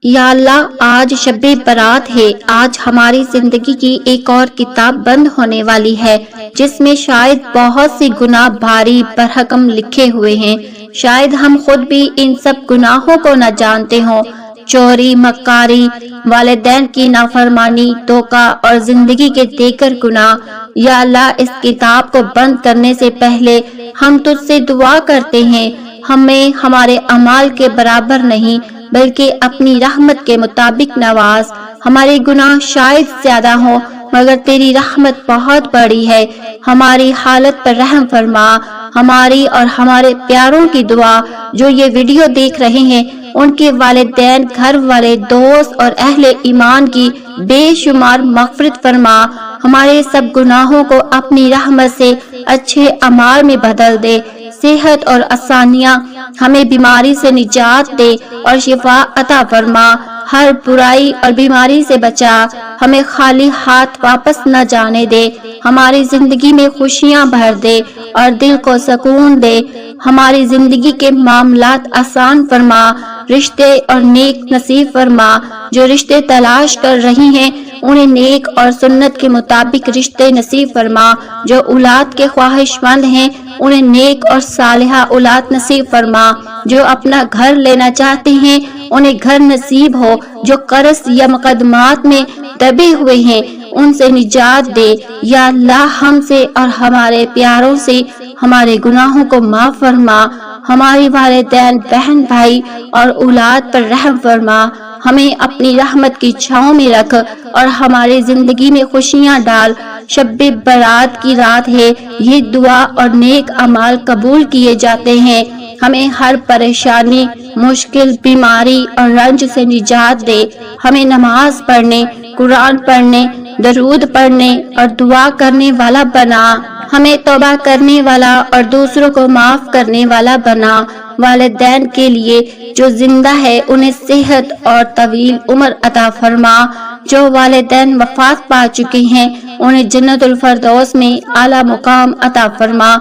یا اللہ آج شب برات ہے، آج ہماری زندگی کی ایک اور کتاب بند ہونے والی ہے جس میں شاید بہت سی گناہ بھاری برحکم لکھے ہوئے ہیں۔ شاید ہم خود بھی ان سب گناہوں کو نہ جانتے ہوں، چوری، مکاری، والدین کی نافرمانی، دھوکہ اور زندگی کے دیگر گناہ۔ یا اللہ اس کتاب کو بند کرنے سے پہلے ہم تجھ سے دعا کرتے ہیں، ہمیں ہمارے اعمال کے برابر نہیں بلکہ اپنی رحمت کے مطابق نواز۔ ہمارے گناہ شاید زیادہ ہوں مگر تیری رحمت بہت بڑی ہے، ہماری حالت پر رحم فرما۔ ہماری اور ہمارے پیاروں کی دعا جو یہ ویڈیو دیکھ رہے ہیں، ان کے والدین، گھر والے، دوست اور اہل ایمان کی بے شمار مغفرت فرما۔ ہمارے سب گناہوں کو اپنی رحمت سے اچھے اعمال میں بدل دے، صحت اور آسانیاں، ہمیں بیماری سے نجات دے اور شفا عطا فرما، ہر برائی اور بیماری سے بچا، ہمیں خالی ہاتھ واپس نہ جانے دے، ہماری زندگی میں خوشیاں بھر دے اور دل کو سکون دے، ہماری زندگی کے معاملات آسان فرما، رشتے اور نیک نصیب فرما۔ جو رشتے تلاش کر رہی ہیں انہیں نیک اور سنت کے مطابق رشتے نصیب فرما، جو اولاد کے خواہش مند ہیں انہیں نیک اور صالحہ اولاد نصیب فرما، جو اپنا گھر لینا چاہتے ہیں انہیں گھر نصیب ہو، جو قرض یا مقدمات میں دبے ہوئے ہیں ان سے نجات دے۔ یا اللہ ہم سے اور ہمارے پیاروں سے ہمارے گناہوں کو معاف فرما، ہماری والدین، بہن بھائی اور اولاد پر رحم فرما، ہمیں اپنی رحمت کی چھاؤں میں رکھ اور ہماری زندگی میں خوشیاں ڈال۔ شب برات کی رات ہے، یہ دعا اور نیک اعمال قبول کیے جاتے ہیں۔ ہمیں ہر پریشانی، مشکل، بیماری اور رنج سے نجات دے، ہمیں نماز پڑھنے، قرآن پڑھنے، درود پڑھنے اور دعا کرنے والا بنا، ہمیں توبہ کرنے والا اور دوسروں کو معاف کرنے والا بنا۔ والدین کے لیے جو زندہ ہے انہیں صحت اور طویل عمر عطا فرما، جو والدین وفات پا چکے ہیں انہیں جنت الفردوس میں اعلیٰ مقام عطا فرما۔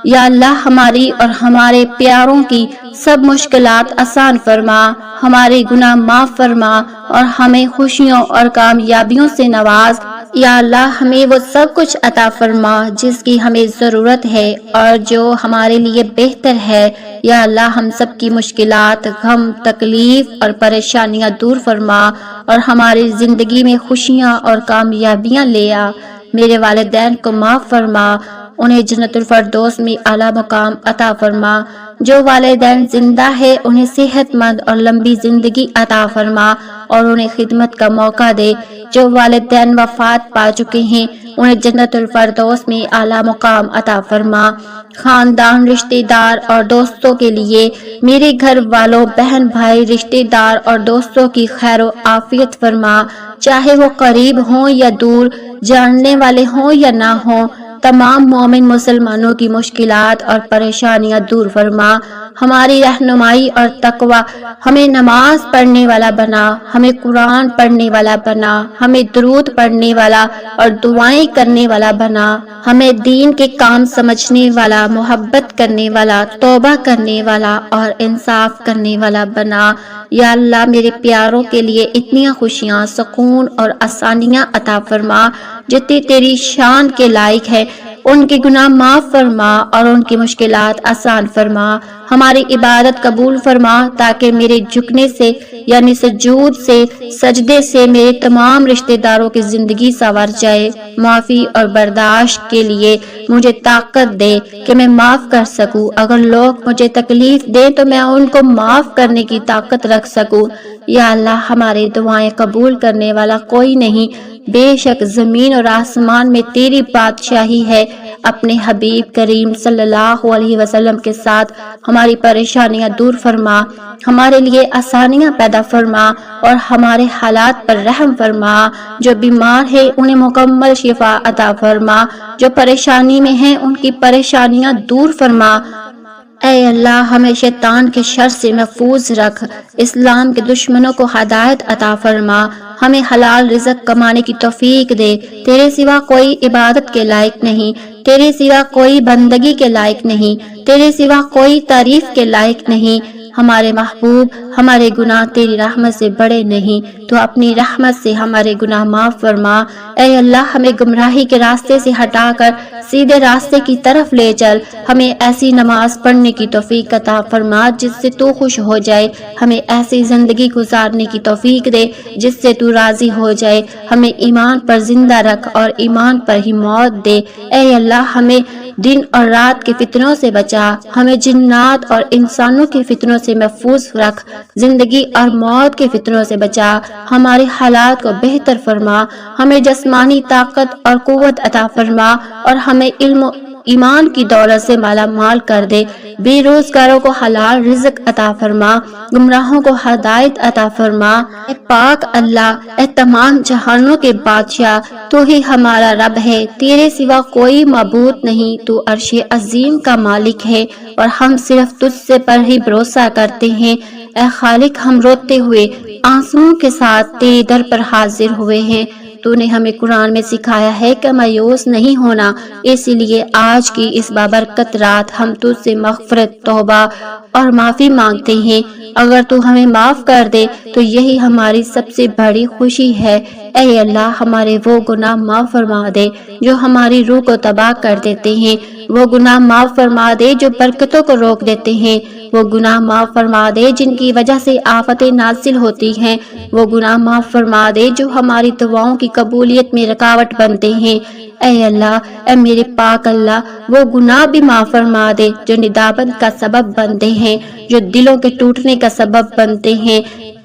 یا اللہ ہماری اور ہمارے پیاروں کی سب مشکلات آسان فرما، ہمارے گناہ معاف فرما اور ہمیں خوشیوں اور کامیابیوں سے نواز۔ یا اللہ ہمیں وہ سب کچھ عطا فرما جس کی ہمیں ضرورت ہے اور جو ہمارے لیے بہتر ہے۔ یا اللہ ہم سب کی مشکلات، غم، تکلیف اور پریشانیاں دور فرما اور ہماری زندگی میں خوشیاں اور کامیابیاں لے آ۔ میرے والدین کو معاف فرما، انہیں جنت الفردوس میں اعلیٰ مقام عطا فرما۔ جو والدین زندہ ہے انہیں صحت مند اور لمبی زندگی عطا فرما اور انہیں خدمت کا موقع دے۔ جو والدین وفات پا چکے ہیں انہیں جنت الفردوس میں اعلیٰ مقام عطا فرما۔ خاندان، رشتہ دار اور دوستوں کے لیے میرے گھر والوں، بہن بھائی، رشتہ دار اور دوستوں کی خیر و عافیت فرما، چاہے وہ قریب ہوں یا دور، جاننے والے ہوں یا نہ ہوں۔ تمام مومن مسلمانوں کی مشکلات اور پریشانیاں دور فرما، ہماری رہنمائی اور تقوی، ہمیں نماز پڑھنے والا بنا، ہمیں قرآن پڑھنے والا بنا، ہمیں درود پڑھنے والا اور دعائیں کرنے والا بنا، ہمیں دین کے کام سمجھنے والا، محبت کرنے والا، توبہ کرنے والا اور انصاف کرنے والا بنا۔ یا اللہ میرے پیاروں کے لیے اتنی خوشیاں، سکون اور آسانیاں عطا فرما جتنی تیری شان کے لائق ہے۔ ان کے گناہ معاف فرما اور ان کی مشکلات آسان فرما، ہماری عبادت قبول فرما تاکہ میرے جھکنے سے یعنی سجود سے، سجدے سے میرے تمام رشتہ داروں کی زندگی سنور جائے۔ معافی اور برداشت کے لیے مجھے طاقت دے کہ میں معاف کر سکوں، اگر لوگ مجھے تکلیف دیں تو میں ان کو معاف کرنے کی طاقت رکھ سکوں۔ یا اللہ ہماری دعائیں قبول کرنے والا کوئی نہیں، بے شک زمین اور آسمان میں تیری بادشاہی ہے۔ اپنے حبیب کریم صلی اللہ علیہ وسلم کے ساتھ ہماری پریشانیاں دور فرما، ہمارے لیے آسانیاں پیدا فرما اور ہمارے حالات پر رحم فرما۔ جو بیمار ہے انہیں مکمل شفا عطا فرما، جو پریشانی میں ہیں ان کی پریشانیاں دور فرما۔ اے اللہ ہمیں شیطان کے شر سے محفوظ رکھ، اسلام کے دشمنوں کو ہدایت عطا فرما، ہمیں حلال رزق کمانے کی توفیق دے۔ تیرے سوا کوئی عبادت کے لائق نہیں، تیرے سوا کوئی بندگی کے لائق نہیں، تیرے سوا کوئی تعریف کے لائق نہیں۔ ہمارے محبوب، ہمارے گناہ تیری رحمت سے بڑے نہیں، تو اپنی رحمت سے ہمارے گناہ معاف فرما۔ اے اللہ ہمیں گمراہی کے راستے سے ہٹا کر سیدھے راستے کی طرف لے چل، ہمیں ایسی نماز پڑھنے کی توفیق عطا فرما جس سے تو خوش ہو جائے، ہمیں ایسی زندگی گزارنے کی توفیق دے جس سے تو راضی ہو جائے، ہمیں ایمان پر زندہ رکھ اور ایمان پر ہی موت دے۔ اے اللہ ہمیں دن اور رات کے فتنوں سے بچا، ہمیں جنات اور انسانوں کے فتنوں سے محفوظ رکھ، زندگی اور موت کے فتنوں سے بچا، ہمارے حالات کو بہتر فرما، ہمیں جسمانی طاقت اور قوت عطا فرما اور ہمیں علم و ایمان کی دولت سے مالا مال کر دے، بے روزگاروں کو حلال رزق عطا فرما، گمراہوں کو ہدایت عطا فرما۔ اے پاک اللہ، اے تمام جہانوں کے بادشاہ، تو ہی ہمارا رب ہے، تیرے سوا کوئی معبود نہیں، تو عرش عظیم کا مالک ہے اور ہم صرف تجھ سے پر ہی بھروسہ کرتے ہیں۔ اے خالق، ہم روتے ہوئے آنسوؤں کے ساتھ تیرے در پر حاضر ہوئے ہیں۔ تو نے ہمیں قرآن میں سکھایا ہے کہ مایوس نہیں ہونا، اس لیے آج کی اس بابرکت رات ہم تجھ سے مغفرت، توبہ اور معافی مانگتے ہیں۔ اگر تو ہمیں معاف کر دے تو یہی ہماری سب سے بڑی خوشی ہے۔ اے اللہ ہمارے وہ گناہ معاف فرما دے جو ہماری روح کو تباہ کر دیتے ہیں، وہ گناہ معاف فرما دے جو برکتوں کو روک دیتے ہیں، وہ گناہ معاف فرما دے جن کی وجہ سے آفتیں نازل ہوتی ہیں، وہ گناہ معاف فرما دے جو ہماری دعاؤں کی قبولیت میں رکاوٹ بنتے ہیں۔ اے اللہ، اے میرے پاک اللہ، وہ گناہ بھی معاف فرما دے جو ندامت کا سبب بنتے ہیں، جو دلوں کے ٹوٹنے کا سبب بنتے ہیں۔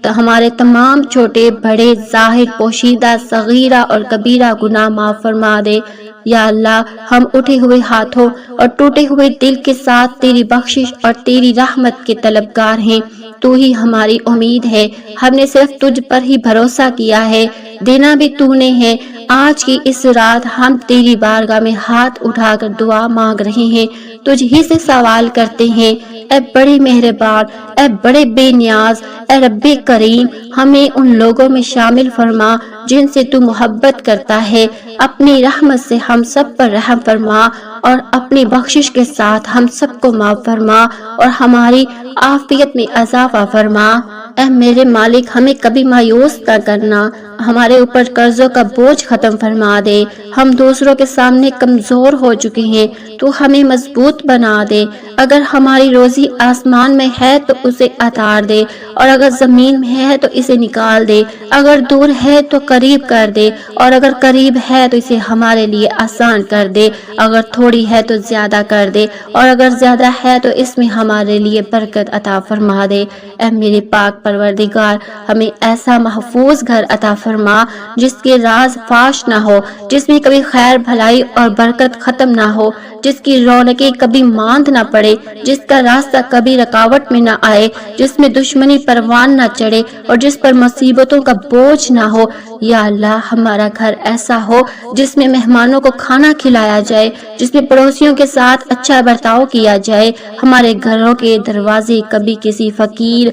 تو ہمارے تمام چھوٹے بڑے ظاہر، پوشیدہ، صغیرہ اور کبیرہ گناہ معاف فرما دے۔ یا اللہ، ہم اٹھے ہوئے ہاتھوں اور ٹوٹے ہوئے دل کے ساتھ تیری بخشش اور تیری رحمت کے طلبگار ہیں۔ تو ہی ہماری امید ہے، ہم نے صرف تجھ پر ہی بھروسہ کیا ہے، دینا بھی تو نے ہے۔ آج کی اس رات ہم تیری بارگاہ میں ہاتھ اٹھا کر دعا مانگ رہے ہیں، تجھ ہی سے سوال کرتے ہیں۔ اے بڑے مہربان، اے بڑے بے نیاز، اے رب کریم، ہمیں ان لوگوں میں شامل فرما جن سے تو محبت کرتا ہے، اپنی رحمت سے ہم سب پر رحم فرما اور اپنی بخشش کے ساتھ ہم سب کو معاف فرما اور ہماری عافیت میں اضافہ فرما۔ اے میرے مالک، ہمیں کبھی مایوس نہ کرنا، ہمارے اوپر قرضوں کا بوجھ ختم فرما دے۔ ہم دوسروں کے سامنے کمزور ہو چکے ہیں، تو ہمیں مضبوط بنا دے۔ اگر ہماری روزی آسمان میں ہے تو اسے اتار دے، اور اگر زمین میں ہے تو اسے نکال دے، اگر دور ہے تو قریب کر دے، اور اگر قریب ہے تو اسے ہمارے لیے آسان کر دے، اگر تھوڑی ہے تو زیادہ کر دے، اور اگر زیادہ ہے تو اس میں ہمارے لیے برکت عطا فرما دے۔ اے میرے پاک پروردگار، ہمیں ایسا محفوظ گھر عطا فرما جس کے راز فاش نہ ہو، جس میں کبھی خیر بھلائی اور برکت ختم نہ ہو، جس کی رونقیں کبھی ماند نہ پڑے، جس کا راستہ کبھی رکاوٹ میں نہ آئے، جس میں دشمنی پروان نہ چڑھے اور جس پر مصیبتوں کا بوجھ نہ ہو۔ یا اللہ، ہمارا گھر ایسا ہو جس میں مہمانوں کو کھانا کھلایا جائے، جس میں پڑوسیوں کے ساتھ اچھا برتاؤ کیا جائے۔ ہمارے گھروں کے دروازے کبھی کسی فقیر،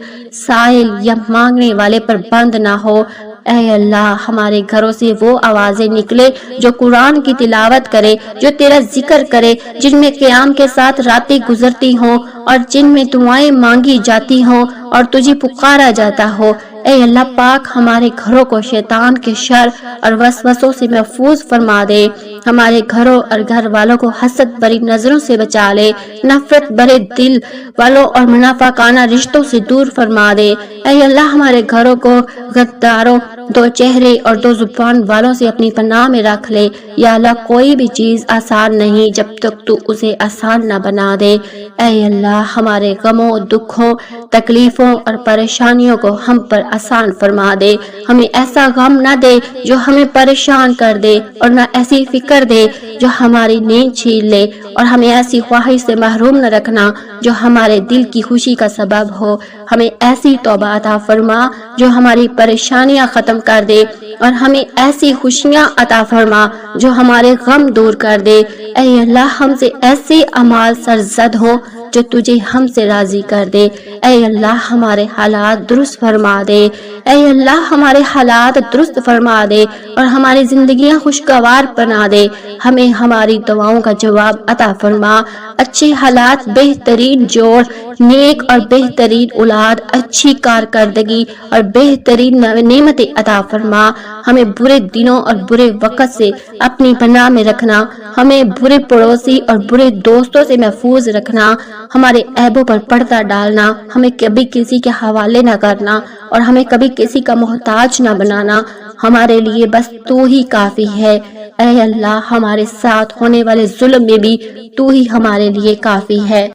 سائل یا مانگنے والے پر بند نہ ہو۔ اے اللہ، ہمارے گھروں سے وہ آوازیں نکلے جو قرآن کی تلاوت کرے، جو تیرا ذکر کرے، جن میں قیام کے ساتھ راتیں گزرتی ہوں اور جن میں دعائیں مانگی جاتی ہوں اور تجھے پکارا جاتا ہو۔ اے اللہ پاک، ہمارے گھروں کو شیطان کے شر اور وسوسوں سے محفوظ فرما دے۔ ہمارے گھروں اور گھر والوں کو حسد بری نظروں سے بچا لے، نفرت برے دل والوں اور منافقانہ رشتوں سے دور فرما دے۔ اے اللہ، ہمارے گھروں کو غداروں، دو چہرے اور دو زبان والوں سے اپنی پناہ میں رکھ لے۔ یا اللہ، کوئی بھی چیز آسان نہیں جب تک تو اسے آسان نہ بنا دے۔ اے اللہ، ہمارے غموں، دکھوں، تکلیفوں اور پریشانیوں کو ہم پر آسان فرما دے۔ ہمیں ایسا غم نہ دے جو ہمیں پریشان کر دے، اور نہ ایسی فکر دے جو ہماری نیند چھین لے، اور ہمیں ایسی خواہش سے محروم نہ رکھنا جو ہمارے دل کی خوشی کا سبب ہو۔ ہمیں ایسی توبہ عطا فرما جو ہماری پریشانیاں ختم کر دے، اور ہمیں ایسی خوشیاں عطا فرما جو ہمارے غم دور کر دے۔ اے اللہ، ہم سے ایسے اعمال سرزد ہوں جو تجھے ہم سے راضی کر دے۔ اے اللہ، ہمارے حالات درست فرما دے۔ اے اللہ، ہمارے حالات درست فرما دے اور ہماری زندگیاں خوشگوار بنا دے۔ ہمیں ہماری دعاؤں کا جواب عطا فرما، اچھے حالات بہترین جوڑ، نیک اور بہترین اولاد، اچھی کارکردگی اور بہترین نعمت عطا فرما۔ ہمیں برے دنوں اور برے وقت سے اپنی پناہ میں رکھنا، ہمیں برے پڑوسی اور برے دوستوں سے محفوظ رکھنا، ہمارے عیبوں پر پردہ ڈالنا، ہمیں کبھی کسی کے حوالے نہ کرنا اور ہمیں کبھی کسی کا محتاج نہ بنانا۔ ہمارے لیے بس تو ہی کافی ہے۔ اے اللہ، ہمارے ساتھ ہونے والے ظلم میں بھی تو ہی ہمارے لیے کافی ہے۔